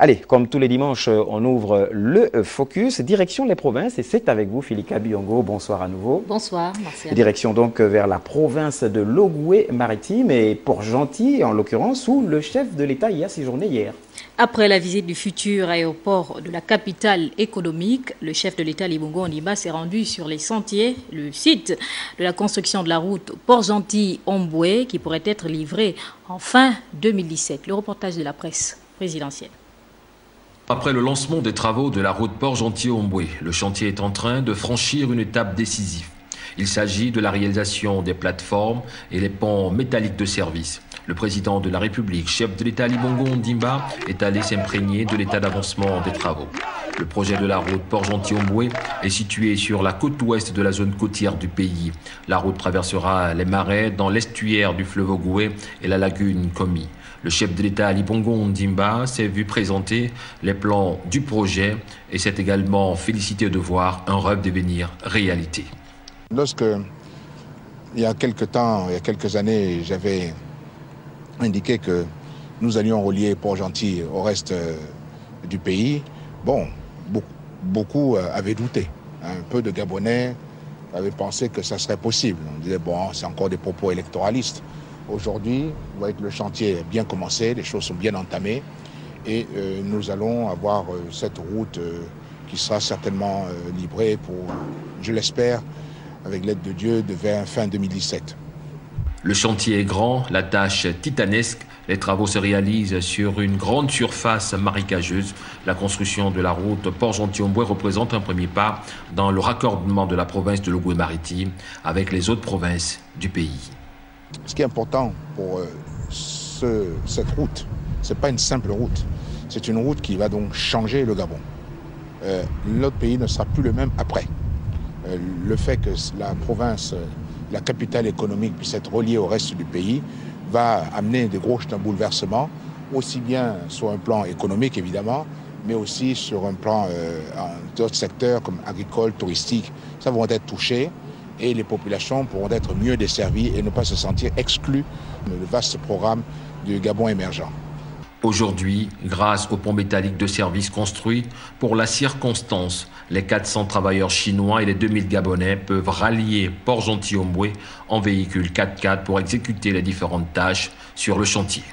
Allez, comme tous les dimanches, on ouvre le focus, direction les provinces, et c'est avec vous, Philika Biongo. Bonsoir à nouveau. Bonsoir, Martial. Direction donc vers la province de l'Ogooué-Maritime et Port-Gentil, en l'occurrence, où le chef de l'État y a séjourné hier. Après la visite du futur aéroport de la capitale économique, le chef de l'État, Ali Bongo Ondimba, s'est rendu sur les sentiers, le site de la construction de la route Port-Gentil-Omboué, qui pourrait être livrée en fin 2017. Le reportage de la presse présidentielle. Après le lancement des travaux de la route Port-Gentil-Omboué, le chantier est en train de franchir une étape décisive. Il s'agit de la réalisation des plateformes et les ponts métalliques de service. Le président de la République, chef de l'État Ali Bongo Ondimba, est allé s'imprégner de l'état d'avancement des travaux. Le projet de la route Port-Gentil-Omboué est situé sur la côte ouest de la zone côtière du pays. La route traversera les marais dans l'estuaire du fleuve Ogooué et la lagune Komi. Le chef de l'État Ali Bongo Ondimba s'est vu présenter les plans du projet et s'est également félicité de voir un rêve devenir réalité. Lorsque, il y a quelques années, j'avais indiqué que nous allions relier Port-Gentil au reste du pays, bon, beaucoup avaient douté. Un peu de Gabonais avaient pensé que ça serait possible. On disait, bon, c'est encore des propos électoralistes. Aujourd'hui, vous voyez que le chantier est bien commencé, les choses sont bien entamées et nous allons avoir cette route qui sera certainement livrée pour, je l'espère, avec l'aide de Dieu, de fin 2017. Le chantier est grand, la tâche titanesque. Les travaux se réalisent sur une grande surface marécageuse. La construction de la route Port-Gentil-Omboué représente un premier pas dans le raccordement de la province de l'Ogooué-Maritime avec les autres provinces du pays. Ce qui est important pour cette route, ce n'est pas une simple route. C'est une route qui va donc changer le Gabon. Notre pays ne sera plus le même après. Le fait que la province, la capitale économique puisse être reliée au reste du pays va amener un bouleversement, aussi bien sur un plan économique évidemment, mais aussi sur un plan d'autres secteurs comme agricole, touristique. Ça vont être touchés et les populations pourront être mieux desservies et ne pas se sentir exclues de le vaste programme du Gabon émergent. Aujourd'hui, grâce aux ponts métalliques de service construits, pour la circonstance, les 400 travailleurs chinois et les 2000 Gabonais peuvent rallier Port-Gentil-Omboué en véhicule 4x4 pour exécuter les différentes tâches sur le chantier.